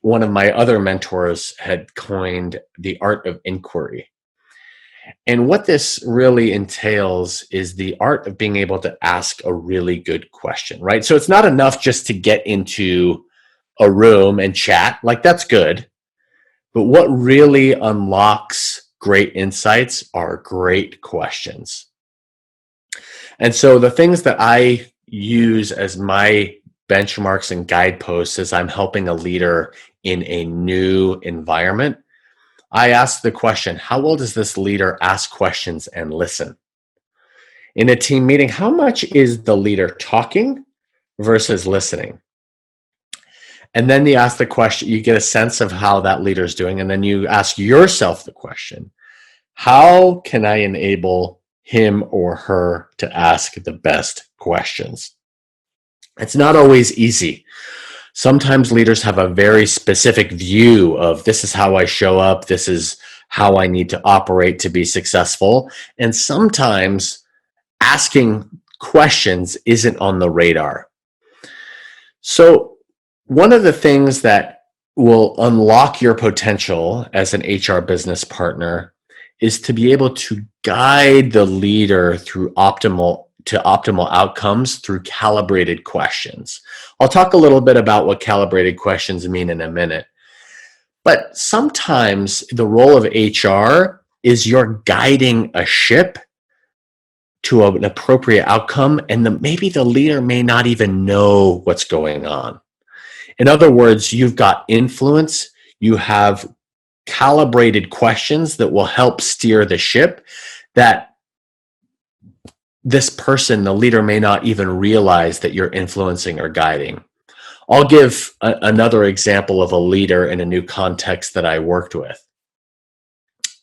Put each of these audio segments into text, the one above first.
one of my other mentors had coined the art of inquiry. And what this really entails is the art of being able to ask a really good question, right? So it's not enough just to get into a room and chat, like that's good. But what really unlocks great insights are great questions. And so the things that I use as my benchmarks and guideposts as I'm helping a leader in a new environment, I ask the question, how well does this leader ask questions and listen? In a team meeting, how much is the leader talking versus listening? And then you ask the question, you get a sense of how that leader is doing. And then you ask yourself the question, how can I enable him or her to ask the best questions? It's not always easy. Sometimes leaders have a very specific view of this is how I show up, this is how I need to operate to be successful. And sometimes asking questions isn't on the radar. So one of the things that will unlock your potential as an HR business partner is to be able to guide the leader through optimal outcomes through calibrated questions. I'll talk a little bit about what calibrated questions mean in a minute. But sometimes the role of HR is you're guiding a ship to an appropriate outcome, and maybe the leader may not even know what's going on. In other words, you've got influence, you have calibrated questions that will help steer the ship that this person, the leader, may not even realize that you're influencing or guiding. I'll give another example of a leader in a new context that I worked with.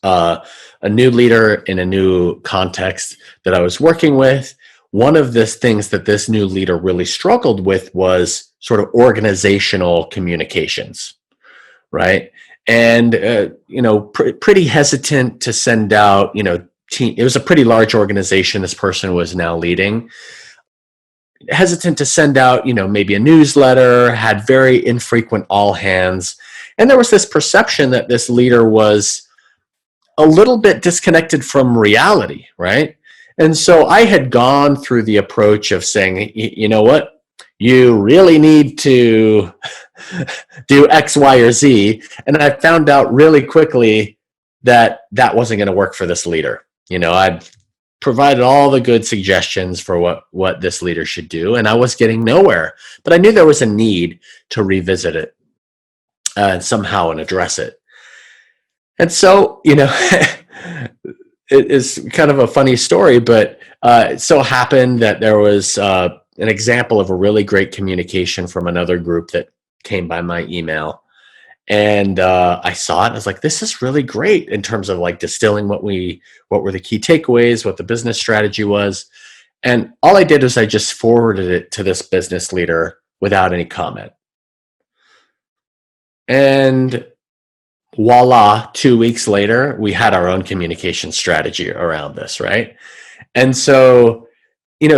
A new leader in a new context that I was working with, one of the things that this new leader really struggled with was sort of organizational communications, right? And, pretty hesitant to send out, it was a pretty large organization this person was now leading. Hesitant to send out, maybe a newsletter, had very infrequent all hands. And there was this perception that this leader was a little bit disconnected from reality, right? And so I had gone through the approach of saying, you know what? You really need to do X, Y, or Z. And I found out really quickly that that wasn't going to work for this leader. I'd provided all the good suggestions for what this leader should do, and I was getting nowhere. But I knew there was a need to revisit it somehow and address it. And so, it is kind of a funny story, but it so happened that there was an example of a really great communication from another group that came by my email. And I saw it. I was like, this is really great in terms of like distilling what were the key takeaways, what the business strategy was. And all I did was I just forwarded it to this business leader without any comment. And voila, 2 weeks later, we had our own communication strategy around this, right? And so,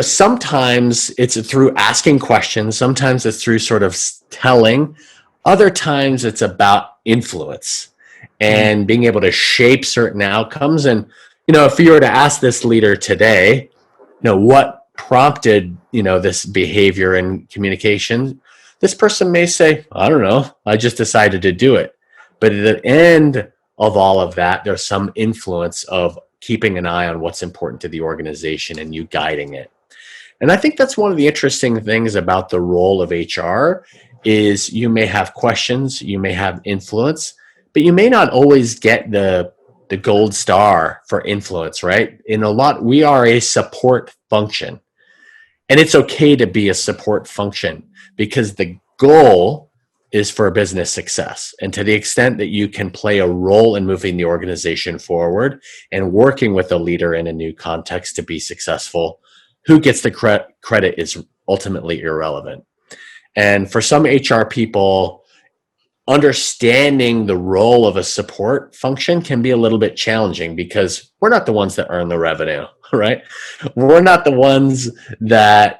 sometimes it's through asking questions. Sometimes it's through sort of telling. Other times it's about influence and being able to shape certain outcomes. And, if you were to ask this leader today, what prompted, this behavior and communication, this person may say, I don't know, I just decided to do it. But at the end of all of that, there's some influence of keeping an eye on what's important to the organization and you guiding it. And I think that's one of the interesting things about the role of HR is you may have questions, you may have influence, but you may not always get the gold star for influence, right? We are a support function. And it's okay to be a support function because the goal is for business success. And to the extent that you can play a role in moving the organization forward and working with a leader in a new context to be successful, who gets the credit is ultimately irrelevant. And for some HR people, understanding the role of a support function can be a little bit challenging because we're not the ones that earn the revenue, right? We're not the ones that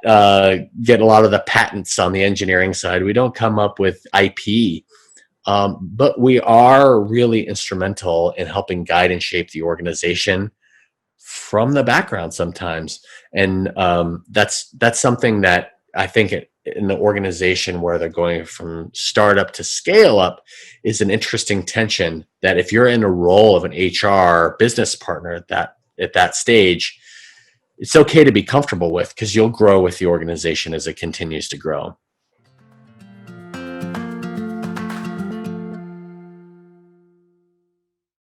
get a lot of the patents on the engineering side. We don't come up with IP But we are really instrumental in helping guide and shape the organization from the background sometimes. And that's something that I think in the organization where they're going from startup to scale up is an interesting tension, that if you're in a role of an HR business partner at that stage, it's okay to be comfortable with, because you'll grow with the organization as it continues to grow.